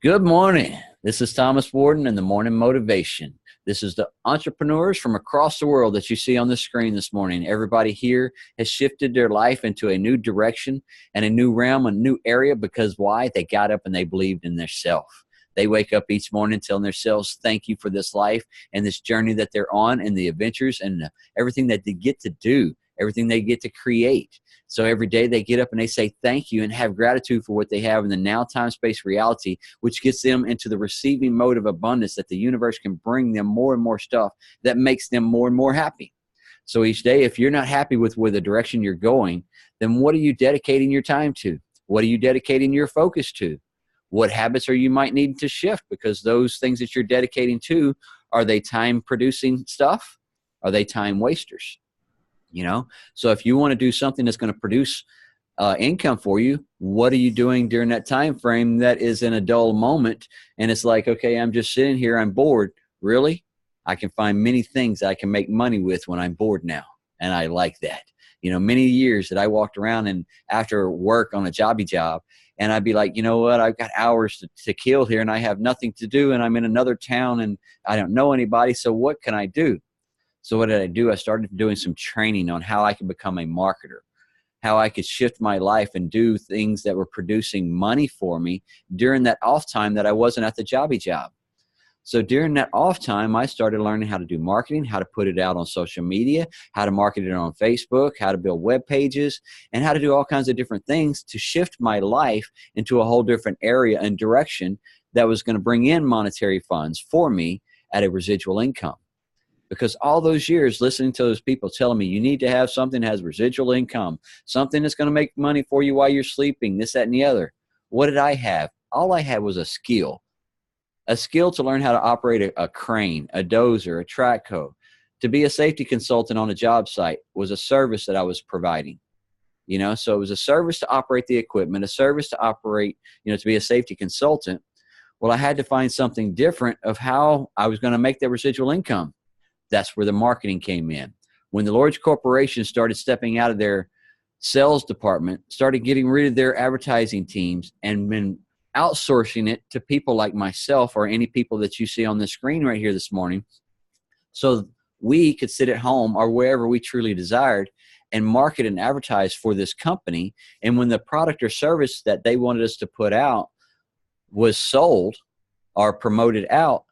Good morning. This is Thomas Warden and the Morning Motivation. This is the entrepreneurs from across the world that you see on the screen this morning. Everybody here has shifted their life into a new direction and a new realm, a new area, because why? They got up and they believed in themselves. They wake up each morning telling themselves, thank you for this life and this journey that they're on and the adventures and everything that they get to do, everything they get to create. So every day they get up and they say thank you and have gratitude for what they have in the now, time, space reality, which gets them into the receiving mode of abundance that the universe can bring them more and more stuff that makes them more and more happy. So each day, if you're not happy with where the direction you're going, then what are you dedicating your time to? What are you dedicating your focus to? What habits are you might need to shift? Because those things that you're dedicating to, are they time producing stuff? Are they time wasters? So if you want to do something that's going to produce income for you, what are you doing during that time frame that is in a dull moment? And it's like, okay, I'm just sitting here, I'm bored. Really? I can find many things that I can make money with when I'm bored now. And I like that. Many years that I walked around and after work on a jobby job, and I'd be like, you know what, I've got hours to kill here and I have nothing to do and I'm in another town and I don't know anybody. So what can I do? So what did I do? I started doing some training on how I could become a marketer, how I could shift my life and do things that were producing money for me during that off time that I wasn't at the jobby job. So during that off time, I started learning how to do marketing, how to put it out on social media, how to market it on Facebook, how to build web pages, and how to do all kinds of different things to shift my life into a whole different area and direction that was going to bring in monetary funds for me at a residual income. Because all those years listening to those people telling me you need to have something that has residual income, something that's going to make money for you while you're sleeping, this, that, and the other. What did I have? All I had was a skill to learn how to operate a crane, a dozer, a track hoe. To be a safety consultant on a job site was a service that I was providing. So it was a service to operate the equipment, a service to operate, to be a safety consultant. Well, I had to find something different of how I was going to make that residual income. That's where the marketing came in. When the large corporations started stepping out of their sales department, started getting rid of their advertising teams and been outsourcing it to people like myself or any people that you see on the screen right here this morning, so we could sit at home or wherever we truly desired and market and advertise for this company. And when the product or service that they wanted us to put out was sold or promoted out,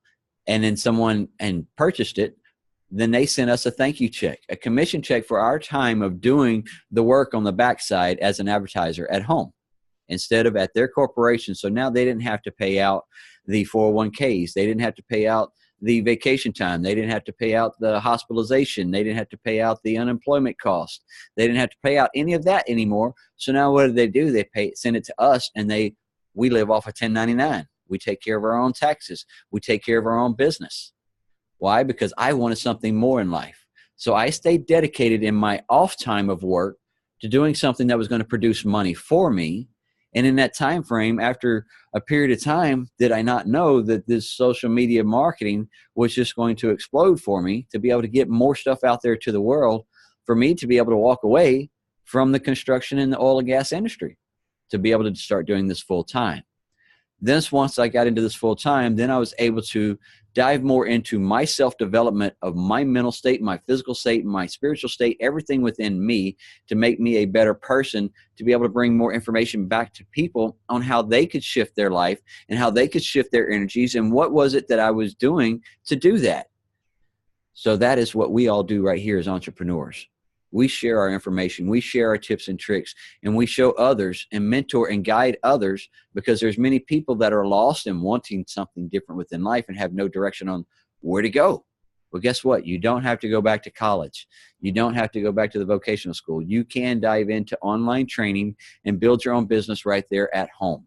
and then someone and purchased it, then they sent us a thank you check, a commission check for our time of doing the work on the backside as an advertiser at home instead of at their corporation. So now they didn't have to pay out the 401ks. They didn't have to pay out the vacation time. They didn't have to pay out the hospitalization. They didn't have to pay out the unemployment cost. They didn't have to pay out any of that anymore. So now what do? They send it to us, and we live off of 1099. We take care of our own taxes. We take care of our own business. Why? Because I wanted something more in life. So I stayed dedicated in my off time of work to doing something that was going to produce money for me. And in that time frame, after a period of time, did I not know that this social media marketing was just going to explode for me to be able to get more stuff out there to the world, for me to be able to walk away from the construction and the oil and gas industry, to be able to start doing this full time. Then once I got into this full time, then I was able to dive more into my self-development of my mental state, my physical state, my spiritual state, everything within me to make me a better person, to be able to bring more information back to people on how they could shift their life and how they could shift their energies and what was it that I was doing to do that. So that is what we all do right here as entrepreneurs. We share our information, we share our tips and tricks, and we show others and mentor and guide others, because there's many people that are lost and wanting something different within life and have no direction on where to go. Well, guess what? You don't have to go back to college. You don't have to go back to the vocational school. You can dive into online training and build your own business right there at home.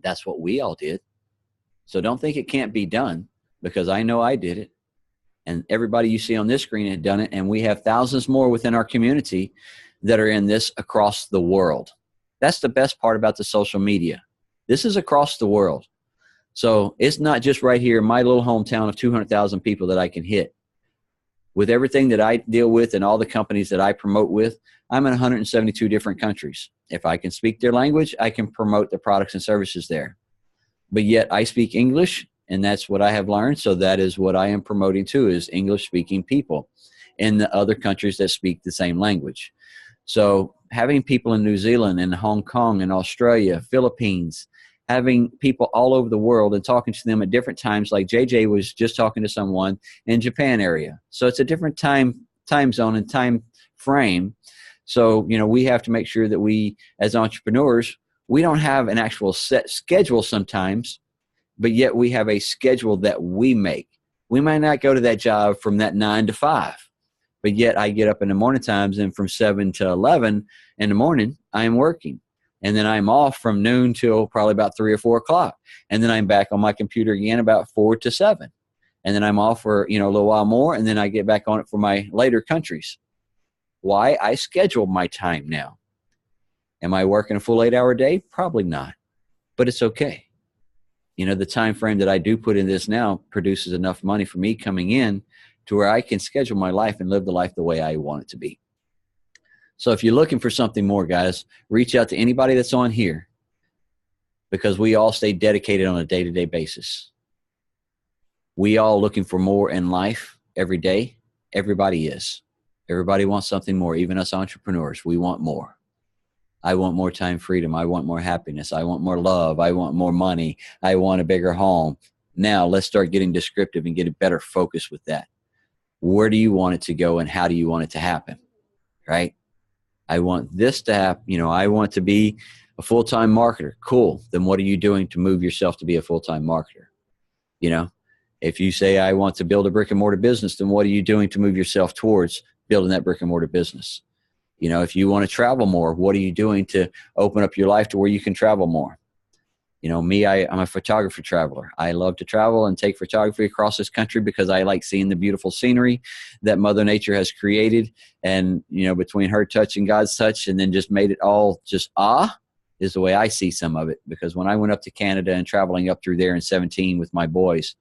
That's what we all did. So don't think it can't be done, because I know I did it. And everybody you see on this screen had done it. And we have thousands more within our community that are in this across the world. That's the best part about the social media. This is across the world. So it's not just right here in my little hometown of 200,000 people that I can hit. With everything that I deal with and all the companies that I promote with, I'm in 172 different countries. If I can speak their language, I can promote the products and services there. but yet I speak English, and that's what I have learned. So that is what I am promoting too, is English speaking people in the other countries that speak the same language. So having people in New Zealand and Hong Kong and Australia, Philippines, having people all over the world and talking to them at different times, like JJ was just talking to someone in Japan area. So it's a different time zone and time frame. So, you know, we have to make sure that we, as entrepreneurs, we don't have an actual set schedule sometimes, but yet we have a schedule that we make. We might not go to that job from that 9 to 5, but yet I get up in the morning times, and from 7 to 11 in the morning, I am working. And then I'm off from noon till probably about 3 or 4 o'clock. And then I'm back on my computer again about 4 to 7. And then I'm off for, you know, a little while more, and then I get back on it for my later countries. Why? I schedule my time now. Am I working a full 8-hour day? Probably not, but it's okay. You know, the time frame that I do put in this now produces enough money for me coming in to where I can schedule my life and live the life the way I want it to be. So if you're looking for something more, guys, reach out to anybody that's on here, because we all stay dedicated on a day-to-day basis. We all looking for more in life every day. Everybody is. Everybody wants something more, even us entrepreneurs. We want more. I want more time freedom. I want more happiness. I want more love. I want more money. I want a bigger home. Now let's start getting descriptive and get a better focus with that. Where do you want it to go, and how do you want it to happen? Right? I want this to happen. You know, I want to be a full-time marketer. Cool. Then what are you doing to move yourself to be a full-time marketer? You know, if you say, I want to build a brick and mortar business, then what are you doing to move yourself towards building that brick and mortar business? You know, if you want to travel more, what are you doing to open up your life to where you can travel more? You know, me, I'm a photographer traveler. I love to travel and take photography across this country because I like seeing the beautiful scenery that Mother Nature has created. And, you know, between her touch and God's touch, and then just made it all just is the way I see some of it. Because when I went up to Canada and traveling up through there in 2017 with my boys,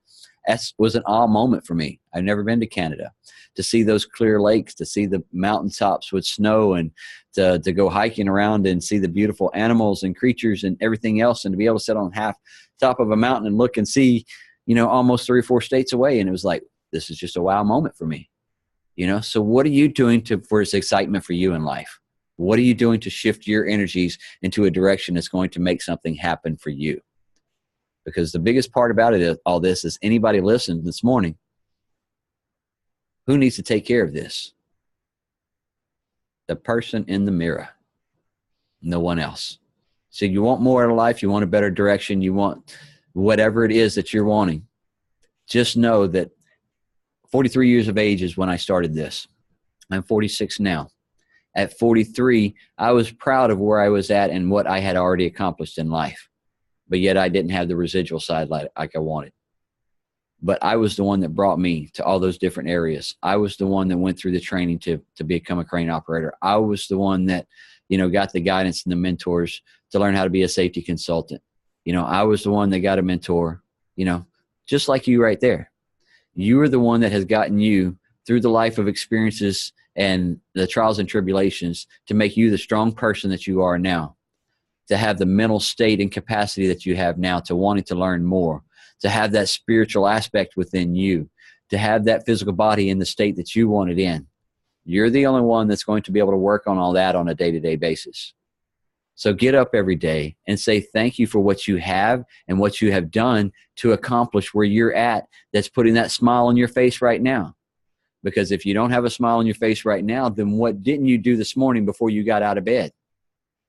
that was an awe moment for me. I've never been to Canada. To see those clear lakes, to see the mountaintops with snow, and to go hiking around and see the beautiful animals and creatures and everything else, and to be able to sit on half top of a mountain and look and see, you know, almost 3 or 4 states away. And it was like, this is just a wow moment for me. You know, so what are you doing for this excitement for you in life? What are you doing to shift your energies into a direction that's going to make something happen for you? Because the biggest part about it, all this, is anybody listening this morning, who needs to take care of this? The person in the mirror. No one else. So you want more out of life, you want a better direction, you want whatever it is that you're wanting. Just know that 43 years of age is when I started this. I'm 46 now. At 43, I was proud of where I was at and what I had already accomplished in life. But yet I didn't have the residual side like I wanted. But I was the one that brought me to all those different areas. I was the one that went through the training to become a crane operator. I was the one that, you know, got the guidance and the mentors to learn how to be a safety consultant. You know, I was the one that got a mentor, you know, just like you right there. You are the one that has gotten you through the life of experiences and the trials and tribulations to make you the strong person that you are now, to have the mental state and capacity that you have now, to wanting to learn more, to have that spiritual aspect within you, to have that physical body in the state that you want it in. You're the only one that's going to be able to work on all that on a day-to-day basis. So get up every day and say thank you for what you have and what you have done to accomplish where you're at, that's putting that smile on your face right now. Because if you don't have a smile on your face right now, then what didn't you do this morning before you got out of bed?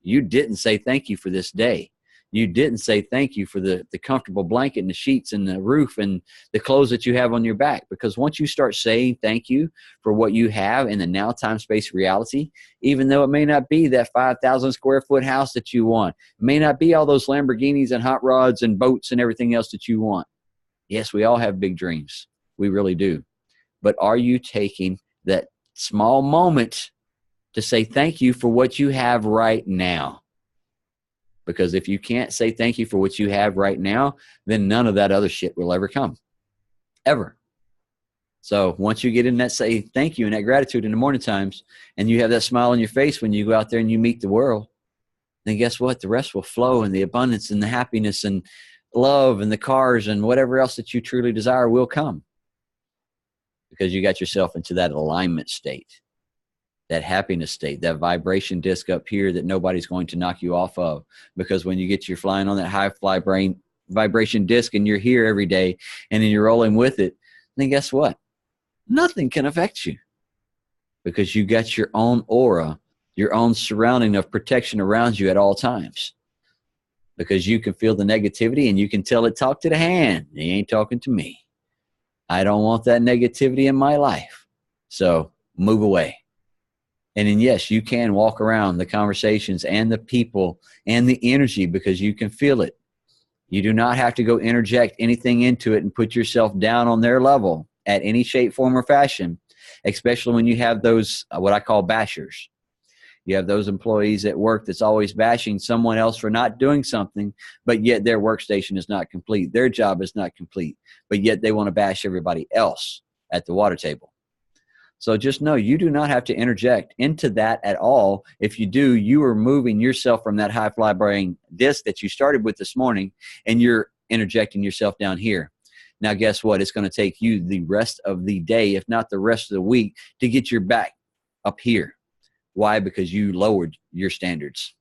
You didn't say thank you for this day. You didn't say thank you for the comfortable blanket and the sheets and the roof and the clothes that you have on your back. Because once you start saying thank you for what you have in the now, time, space reality, even though it may not be that 5,000 square foot house that you want, it may not be all those Lamborghinis and hot rods and boats and everything else that you want. Yes, we all have big dreams. We really do. But are you taking that small moment to say thank you for what you have right now? Because if you can't say thank you for what you have right now, then none of that other shit will ever come. Ever. So once you get in that say thank you and that gratitude in the morning times, and you have that smile on your face when you go out there and you meet the world, then guess what? The rest will flow, and the abundance and the happiness and love and the cars and whatever else that you truly desire will come, because you got yourself into that alignment state, that happiness state, that vibration disc up here that nobody's going to knock you off of. Because when you get your flying on that high vibration disc and you're here every day and then you're rolling with it, then guess what? Nothing can affect you, because you got your own aura, your own surrounding of protection around you at all times. Because you can feel the negativity and you can tell it, talk to the hand. He ain't talking to me. I don't want that negativity in my life. So move away. And then, yes, you can walk around the conversations and the people and the energy, because you can feel it. You do not have to go interject anything into it and put yourself down on their level at any shape, form, or fashion, especially when you have those, what I call bashers. You have those employees at work that's always bashing someone else for not doing something, but yet their workstation is not complete. Their job is not complete, but yet they want to bash everybody else at the water table. So just know you do not have to interject into that at all. If you do, you are moving yourself from that high flying disc that you started with this morning, and you're interjecting yourself down here. Now, guess what? It's going to take you the rest of the day, if not the rest of the week, to get your back up here. Why? Because you lowered your standards.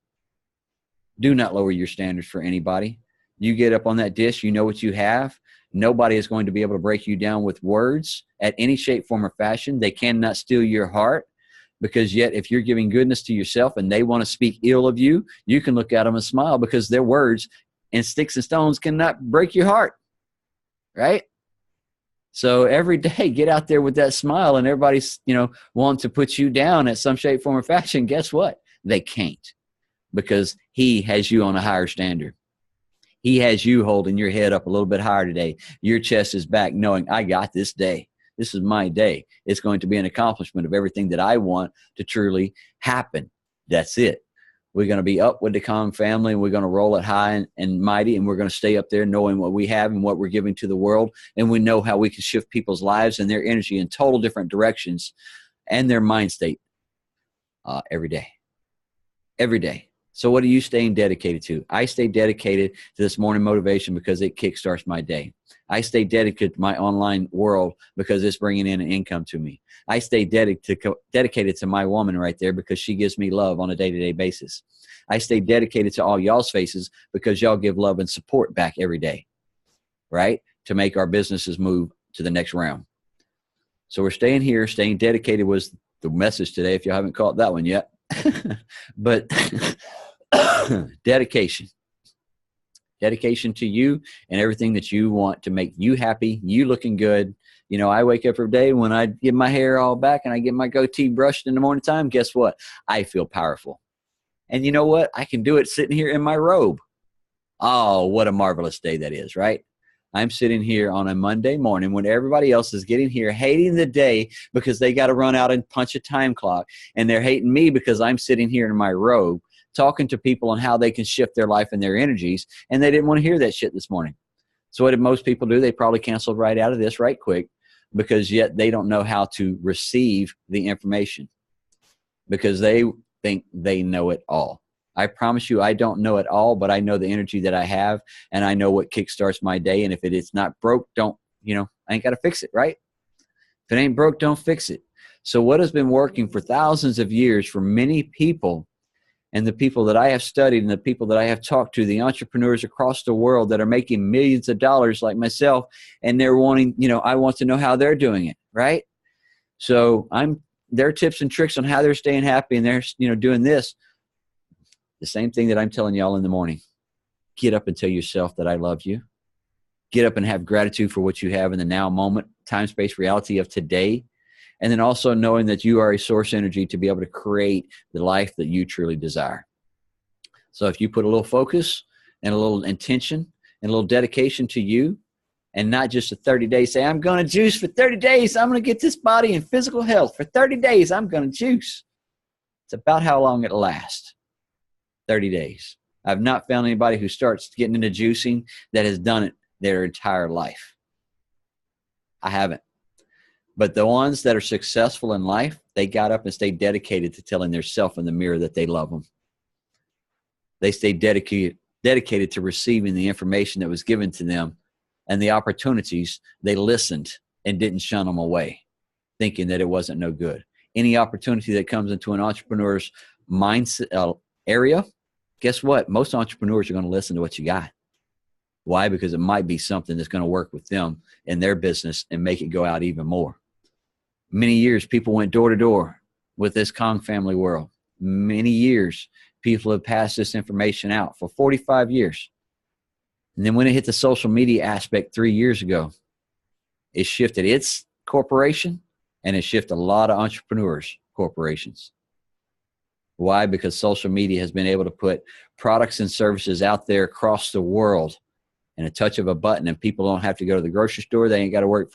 Do not lower your standards for anybody. You get up on that disc, you know what you have. Nobody is going to be able to break you down with words at any shape, form, or fashion. They cannot steal your heart, because yet if you're giving goodness to yourself and they want to speak ill of you, you can look at them and smile, because their words and sticks and stones cannot break your heart, right? So every day, get out there with that smile, and everybody's, wanting to put you down at some shape, form, or fashion. Guess what? They can't, because he has you on a higher standard. He has you holding your head up a little bit higher today. Your chest is back, knowing I got this day. This is my day. It's going to be an accomplishment of everything that I want to truly happen. That's it. We're going to be up with the Kong family, and we're going to roll it high and mighty, and we're going to stay up there knowing what we have and what we're giving to the world. And we know how we can shift people's lives and their energy in total different directions and their mind state every day. Every day. So what are you staying dedicated to? I stay dedicated to this morning motivation because it kickstarts my day. I stay dedicated to my online world because it's bringing in an income to me. I stay dedicated to my woman right there because she gives me love on a day-to-day basis. I stay dedicated to all y'all's faces because y'all give love and support back every day, right? To make our businesses move to the next round. So we're staying here. Staying dedicated was the message today, if you haven't caught that one yet. But dedication to you and everything that you want to make you happy, you looking good. I wake up every day when I get my hair all back and I get my goatee brushed in the morning time. Guess what? I feel powerful. And you know what? I can do it sitting here in my robe. Oh, what a marvelous day that is, right? I'm sitting here on a Monday morning when everybody else is getting here hating the day because they got to run out and punch a time clock. And they're hating me because I'm sitting here in my robe talking to people on how they can shift their life and their energies. And they didn't want to hear that shit this morning. So what did most people do? They probably canceled right out of this right quick, because yet they don't know how to receive the information because they think they know it all. I promise you, I don't know it all, but I know the energy that I have, and I know what kickstarts my day. And if it is not broke, I ain't got to fix it, right? If it ain't broke, don't fix it. So what has been working for thousands of years for many people, and the people that I have studied and the people that I have talked to, the entrepreneurs across the world that are making millions of dollars like myself, and they're wanting, I want to know how they're doing it, right? So their tips and tricks on how they're staying happy, and they're, doing this. The same thing that I'm telling y'all in the morning. Get up and tell yourself that I love you. Get up and have gratitude for what you have in the now moment, time, space, reality of today. And then also knowing that you are a source energy to be able to create the life that you truly desire. So if you put a little focus and a little intention and a little dedication to you, and not just a 30 days, say, I'm going to juice for 30 days. I'm going to get this body in physical health. For 30 days, I'm going to juice. It's about how long it'll last. 30 days. I've not found anybody who starts getting into juicing that has done it their entire life. I haven't. But the ones that are successful in life, they got up and stayed dedicated to telling their self in the mirror that they love them. They stayed dedicated dedicated to receiving the information that was given to them and the opportunities. They listened and didn't shun them away, thinking that it wasn't no good. Any opportunity that comes into an entrepreneur's mindset area, guess what? Most entrepreneurs are going to listen to what you got. Why? Because it might be something that's going to work with them in their business and make it go out even more. Many years, people went door to door with this Kong family world. Many years, people have passed this information out for 45 years. And then when it hit the social media aspect 3 years ago, it shifted its corporation, and it shifted a lot of entrepreneurs' corporations. Why? Because social media has been able to put products and services out there across the world in a touch of a button, and people don't have to go to the grocery store. They ain't got to wait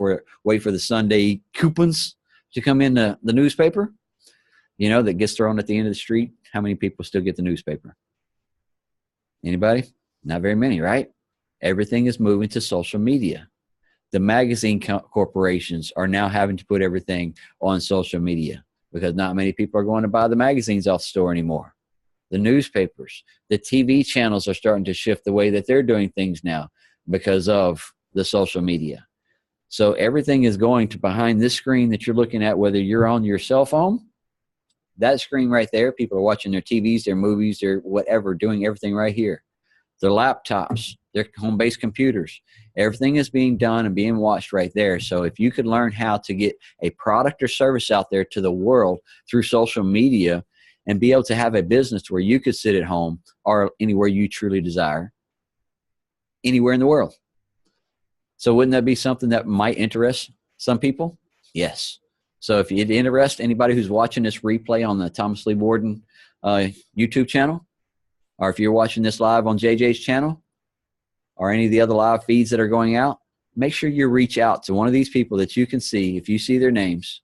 for the Sunday coupons to come in the newspaper, that gets thrown at the end of the street. How many people still get the newspaper? Anybody? Not very many, right? Everything is moving to social media. The magazine corporations are now having to put everything on social media because not many people are going to buy the magazines off the store anymore. The newspapers, the TV channels are starting to shift the way that they're doing things now because of the social media. So everything is going to behind this screen that you're looking at, whether you're on your cell phone, that screen right there, people are watching their TVs, their movies, their whatever, doing everything right here. Their laptops, their home-based computers, everything is being done and being watched right there. So if you could learn how to get a product or service out there to the world through social media and be able to have a business where you could sit at home or anywhere you truly desire, anywhere in the world. So wouldn't that be something that might interest some people? Yes. So if it interests anybody who's watching this replay on the Thomas Lee Warden YouTube channel, or if you're watching this live on JJ's channel or any of the other live feeds that are going out, make sure you reach out to one of these people that you can see. If you see their names,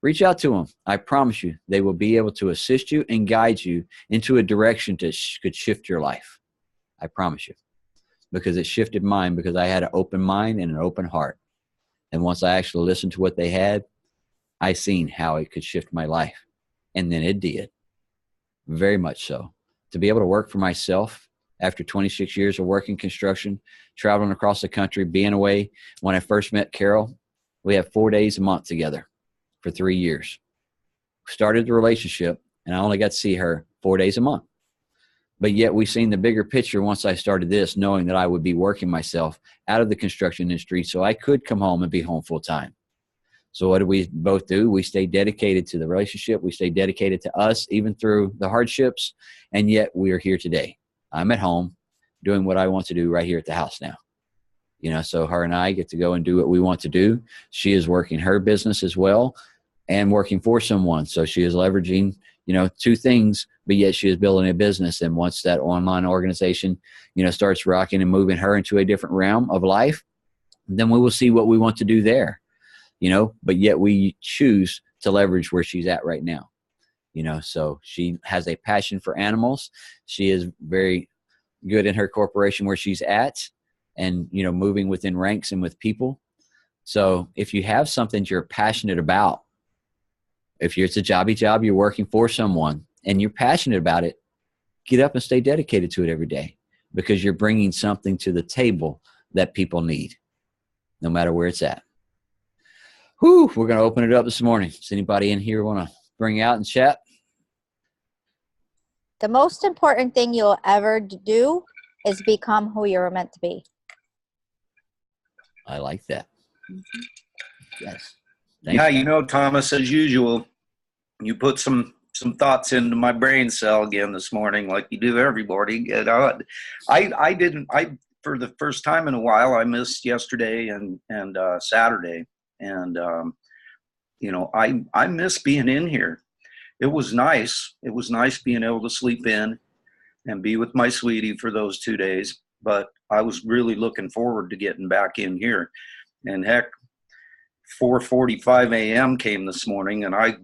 reach out to them. I promise you, they will be able to assist you and guide you into a direction that could shift your life. I promise you, because it shifted mine because I had an open mind and an open heart. And once I actually listened to what they had, I seen how it could shift my life. And then it did. Very much so. To be able to work for myself after 26 years of working construction, traveling across the country, being away. When I first met Carol, we had 4 days a month together for 3 years. Started the relationship, and I only got to see her 4 days a month. But yet we seen the bigger picture once I started this, knowing that I would be working myself out of the construction industry so I could come home and be home full time. So what did we both do? We stayed dedicated to the relationship. We stayed dedicated to us, even through the hardships. And yet we are here today. I'm at home doing what I want to do right here at the house now. So her and I get to go and do what we want to do. She is working her business as well and working for someone. So she is leveraging, two things, but yet she is building a business. And once that online organization, starts rocking and moving her into a different realm of life, then we will see what we want to do there. But yet we choose to leverage where she's at right now. So she has a passion for animals. She is very good in her corporation where she's at and, moving within ranks and with people. So if you have something you're passionate about, if it's a jobby job, you're working for someone and you're passionate about it, get up and stay dedicated to it every day because you're bringing something to the table that people need, no matter where it's at. We're going to open it up this morning. Does anybody in here want to bring out and chat? The most important thing you'll ever do is become who you're meant to be. I like that. Yes. Thomas, as usual, you put some thoughts into my brain cell again this morning, like you do everybody. I for the first time in a while, I missed yesterday and Saturday. And, I miss being in here. It was nice. It was nice being able to sleep in and be with my sweetie for those 2 days. But I was really looking forward to getting back in here. And heck, 4:45 a.m. came this morning and I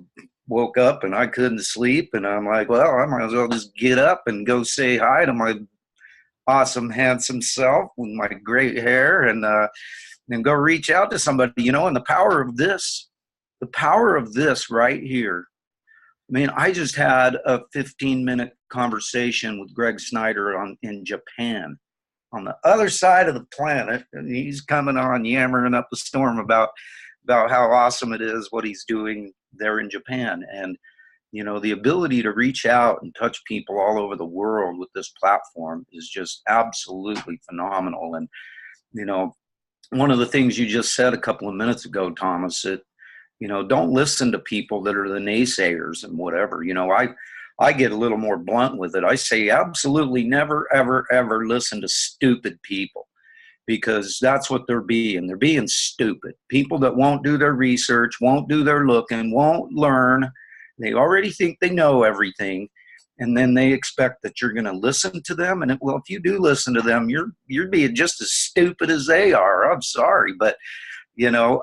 woke up and I couldn't sleep. And I'm like, well, I might as well just get up and go say hi to my awesome, handsome self with my great hair and go reach out to somebody, and the power of this right here, I mean, I just had a 15-minute conversation with Greg Snyder in Japan, on the other side of the planet, and he's coming on yammering up a storm about how awesome it is what he's doing there in Japan. And you know, the ability to reach out and touch people all over the world with this platform is just absolutely phenomenal. And you know, one of the things you just said a couple of minutes ago, Thomas, that, you know, don't listen to people that are the naysayers and whatever. You know, I get a little more blunt with it. I say absolutely never, ever, ever listen to stupid people, because that's what they're being. They're being stupid. People that won't do their research, won't do their looking, won't learn. They already think they know everything. And then they expect that you're going to listen to them. And well, if you do listen to them, you're being just as stupid as they are. I'm sorry, but you know,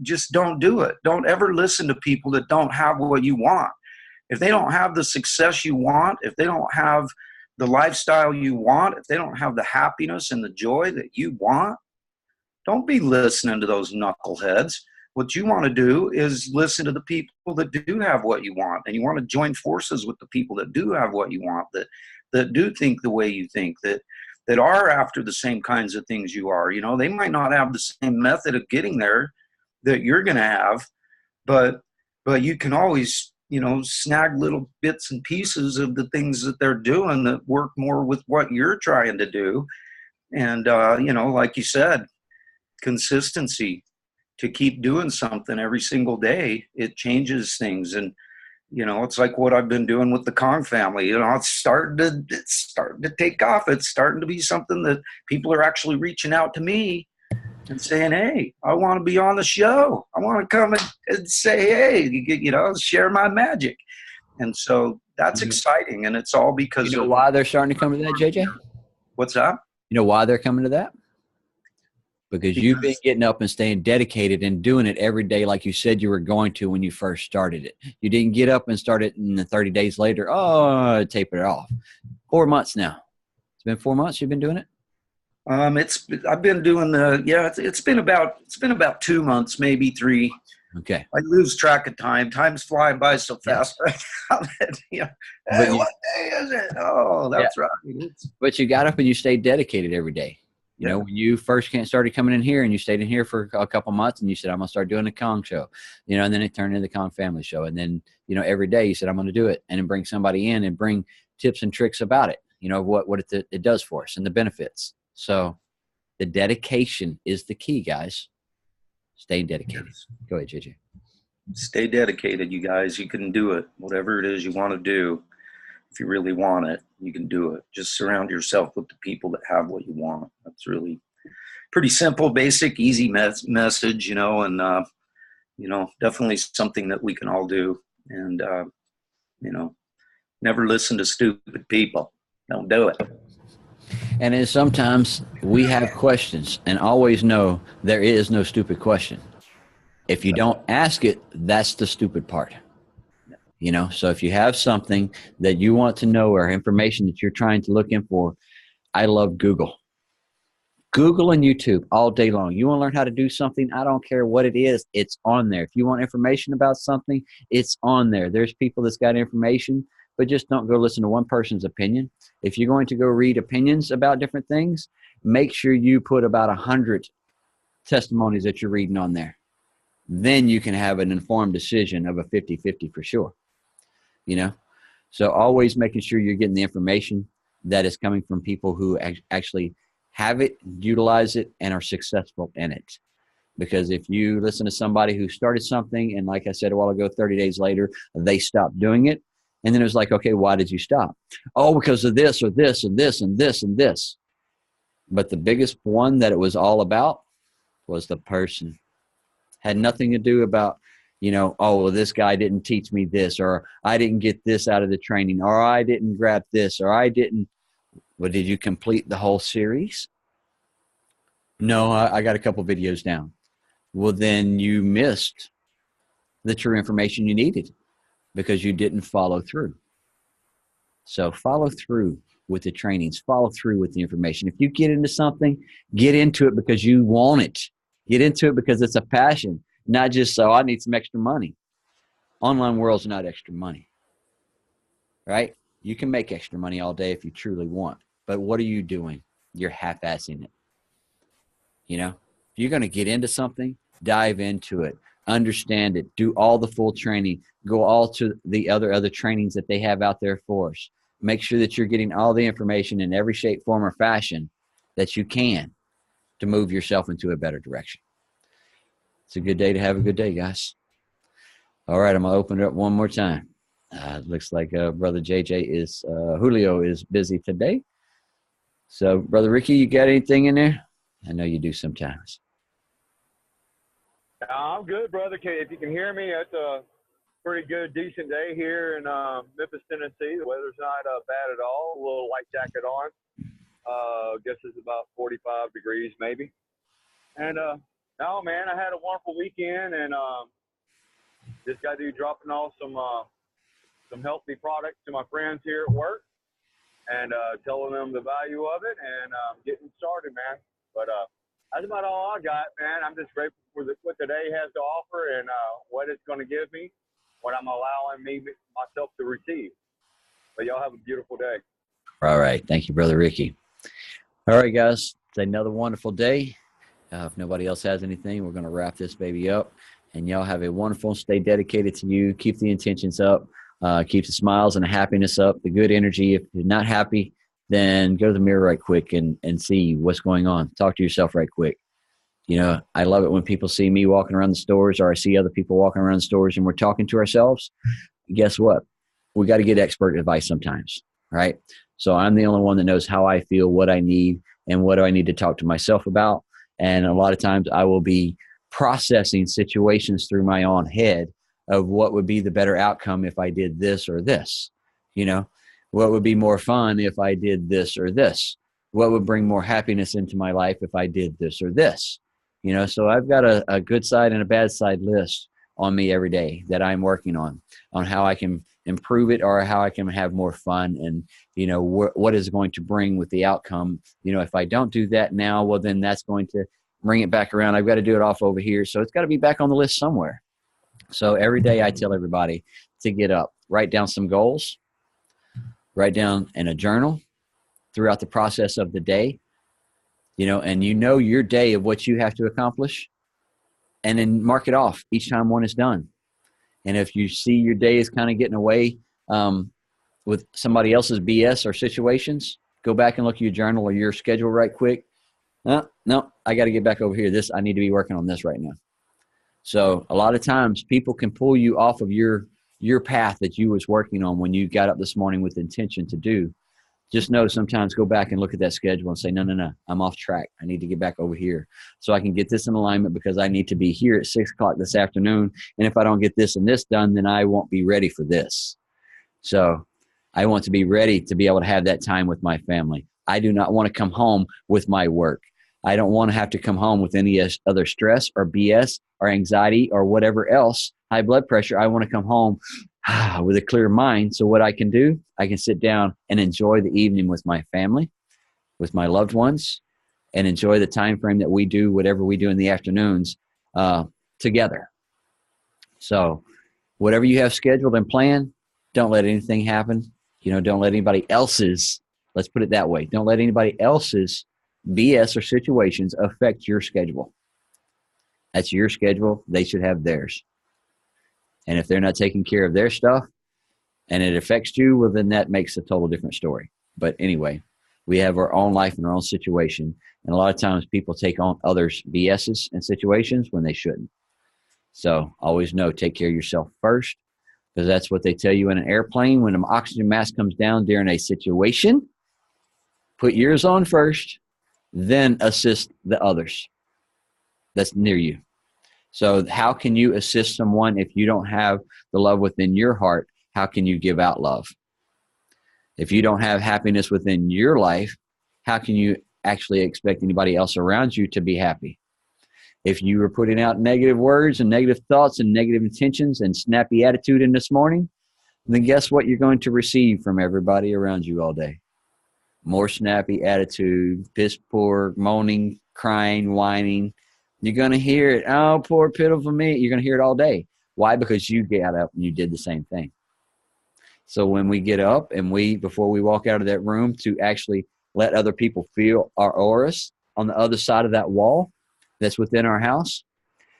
just don't do it. Don't ever listen to people that don't have what you want. If they don't have the success you want, if they don't have the lifestyle you want, if they don't have the happiness and the joy that you want, don't be listening to those knuckleheads. What you want to do is listen to the people that do have what you want, and you want to join forces with the people that do have what you want, that do think the way you think, that are after the same kinds of things you are. You know, they might not have the same method of getting there that you're going to have, but you can always, you know, snag little bits and pieces of the things that they're doing that work more with what you're trying to do. And, you know, like you said, consistency, to keep doing something every single day, it changes things. And, you know, it's like what I've been doing with the Kong family. You know, it's starting to take off. It's starting to be something that people are actually reaching out to me and saying, hey, I want to be on the show. I want to come and say, hey, you know, share my magic. And so that's exciting. And it's all because of why they're starting to come to that, JJ? What's that? You know why they're coming to that? Because you've been getting up and staying dedicated and doing it every day like you said you were going to when you first started it. You didn't get up and start it and 30 days later, taper it off. 4 months now. It's been 4 months you've been doing it? I've been doing it's been about 2 months, maybe 3. Okay. I lose track of time. Time's flying by so fast right now that, you know, hey, what day is it? Oh, that's right. But you got up and you stayed dedicated every day. You know, when you first started coming in here and you stayed in here for a couple months and you said, I'm going to start doing the Kong show, you know, and then it turned into the Kong family show. And then, you know, every day you said, I'm going to do it, and then bring somebody in and bring tips and tricks about it, you know, what it does for us and the benefits. So the dedication is the key, guys. Stay dedicated. Go ahead, JJ. Stay dedicated, you guys. You can do it. Whatever it is you want to do, if you really want it, you can do it. Just surround yourself with the people that have what you want. That's really pretty simple, basic, easy message, you know, and, you know, definitely something that we can all do. And, you know, never listen to stupid people. Don't do it. And then sometimes we have questions, and always know there is no stupid question. If you don't ask it, that's the stupid part. You know, so if you have something that you want to know or information that you're trying to look in for, I love Google. Google and YouTube all day long. You want to learn how to do something? I don't care what it is. It's on there. If you want information about something, it's on there. There's people that's got information, but just don't go listen to one person's opinion. If you're going to go read opinions about different things, make sure you put about 100 testimonies that you're reading on there. Then you can have an informed decision of a 50-50 for sure. You know, so always making sure you're getting the information that is coming from people who actually have it, utilize it, and are successful in it. Because if you listen to somebody who started something and, like I said a while ago, 30 days later, they stopped doing it. And then it was like, okay, why did you stop? Oh, because of this or this and this and this and this. But the biggest one that it was all about was the person. Had nothing to do about, you know, oh, well, this guy didn't teach me this, or I didn't get this out of the training, or I didn't grab this, or I didn't. Well, did you complete the whole series? No, I got a couple videos down. Well, then you missed the true information you needed because you didn't follow through. So follow through with the trainings, follow through with the information. If you get into something, get into it because you want it. Get into it because it's a passion. Not just so I need some extra money. Online world's not extra money, right? You can make extra money all day if you truly want, but what are you doing? You're half-assing it. You know, if you're going to get into something, dive into it, understand it, do all the full training, go all to the other trainings that they have out there for us. Make sure that you're getting all the information in every shape, form, or fashion that you can to move yourself into a better direction. It's a good day to have a good day, guys. All right, I'm going to open it up one more time. Looks like Brother JJ is, Julio is busy today. So, Brother Ricky, you got anything in there? I know you do sometimes. I'm good, brother. If you can hear me, it's a pretty good, decent day here in Memphis, Tennessee. The weather's not bad at all. A little light jacket on. Guess it's about 45 degrees maybe. And no, man, I had a wonderful weekend, and just got to do dropping off some healthy products to my friends here at work, and telling them the value of it, and getting started, man. But that's about all I got, man. I'm just grateful for what the day has to offer, and what it's going to give me, what I'm allowing myself to receive. But y'all have a beautiful day. All right. Thank you, Brother Ricky. All right, guys. It's another wonderful day. If nobody else has anything, we're going to wrap this baby up. And y'all have a wonderful, stay dedicated to you. Keep the intentions up. Keep the smiles and the happiness up, the good energy. If you're not happy, then go to the mirror right quick and see what's going on. Talk to yourself right quick. You know, I love it when people see me walking around the stores, or I see other people walking around the stores and we're talking to ourselves. Guess what? We got to get expert advice sometimes, right? So I'm the only one that knows how I feel, what I need, and what do I need to talk to myself about. And a lot of times I will be processing situations through my own head of what would be the better outcome if I did this or this. You know, what would be more fun if I did this or this? What would bring more happiness into my life if I did this or this? You know, so I've got a good side and a bad side list on me every day that I'm working on how I can improve it or how I can have more fun, and, you know, what is going to bring with the outcome. You know, if I don't do that now, well, then that's going to bring it back around. I've got to do it off over here. So it's got to be back on the list somewhere. So every day I tell everybody to get up, write down some goals, write down in a journal throughout the process of the day, you know, and you know your day of what you have to accomplish, and then mark it off each time one is done. And if you see your day is kind of getting away with somebody else's BS or situations, go back and look at your journal or your schedule right quick. No, I got to get back over here. I need to be working on this right now. So a lot of times people can pull you off of your path that you was working on when you got up this morning with intention to do. Just know sometimes go back and look at that schedule and say, no, I'm off track. I need to get back over here so I can get this in alignment, because I need to be here at 6 o'clock this afternoon. And if I don't get this and this done, then I won't be ready for this. So I want to be ready to be able to have that time with my family. I do not want to come home with my work. I don't want to have to come home with any other stress or BS or anxiety or whatever else, high blood pressure. I want to come home with a clear mind. So what I can do, I can sit down and enjoy the evening with my family, with my loved ones, and enjoy the time frame that we do whatever we do in the afternoons together. So whatever you have scheduled and planned, don't let anything happen. You know, don't let anybody else's, let's put it that way, don't let anybody else's BS or situations affect your schedule. That's your schedule. They should have theirs. And if they're not taking care of their stuff and it affects you, well, then that makes a total different story. But anyway, we have our own life and our own situation. And a lot of times people take on others' BS's and situations when they shouldn't. So always know, take care of yourself first, because that's what they tell you in an airplane. When an oxygen mask comes down during a situation, put yours on first, then assist the others that's near you. So how can you assist someone if you don't have the love within your heart? How can you give out love? If you don't have happiness within your life, how can you actually expect anybody else around you to be happy? If you were putting out negative words and negative thoughts and negative intentions and snappy attitude in this morning, then guess what you're going to receive from everybody around you all day? More snappy attitude, piss poor, moaning, crying, whining. You're going to hear it. Oh, poor pitiful me. You're going to hear it all day. Why? Because you got up and you did the same thing. So when we get up and before we walk out of that room, to actually let other people feel our auras on the other side of that wall that's within our house,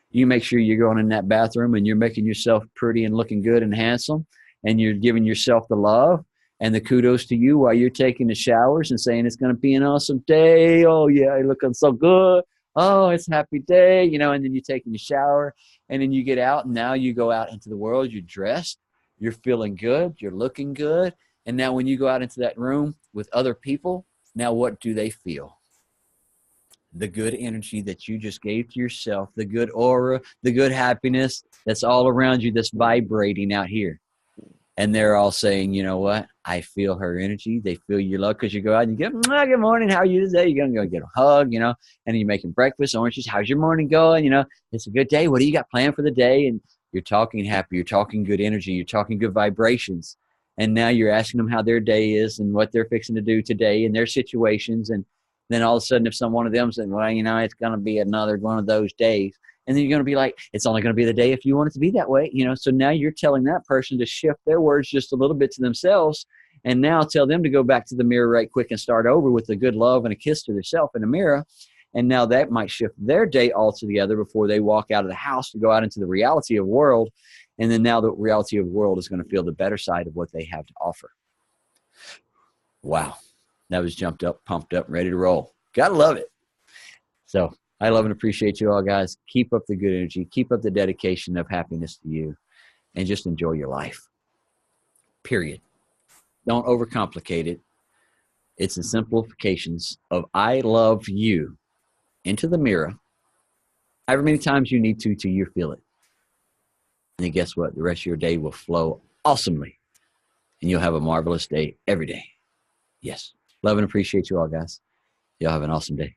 you make sure you're going in that bathroom and you're making yourself pretty and looking good and handsome, and you're giving yourself the love and the kudos to you while you're taking the showers and saying it's going to be an awesome day. Oh, yeah, you're looking so good. Oh, it's a happy day, and then you're taking your shower, and then you get out, and now you go out into the world, you're dressed, you're feeling good, you're looking good, and now when you go out into that room with other people, now what do they feel? The good energy that you just gave to yourself, the good aura, the good happiness that's all around you, that's vibrating out here. And they're all saying, you know what? I feel her energy. They feel your love, because you go out and you get, good morning. How are you today? You're going to go get a hug, and you're making breakfast, oranges. How's your morning going? It's a good day. What do you got planned for the day? And you're talking happy. You're talking good energy. You're talking good vibrations. And now you're asking them how their day is and what they're fixing to do today and their situations. And then all of a sudden, if one of them said, well, it's going to be another one of those days. And then you're going to be like, it's only going to be the day if you want it to be that way. So now you're telling that person to shift their words just a little bit to themselves, and now tell them to go back to the mirror right quick and start over with a good love and a kiss to themselves in the mirror. And now that might shift their day altogether before they walk out of the house to go out into the reality of the world. And then now the reality of the world is going to feel the better side of what they have to offer. Wow. That was jumped up, pumped up, ready to roll. Gotta love it. So I love and appreciate you all, guys. Keep up the good energy. Keep up the dedication of happiness to you, and just enjoy your life. Period. Don't overcomplicate it. It's the simplifications of I love you into the mirror however many times you need to till you feel it. And then guess what? The rest of your day will flow awesomely, and you'll have a marvelous day every day. Yes. Love and appreciate you all, guys. Y'all have an awesome day.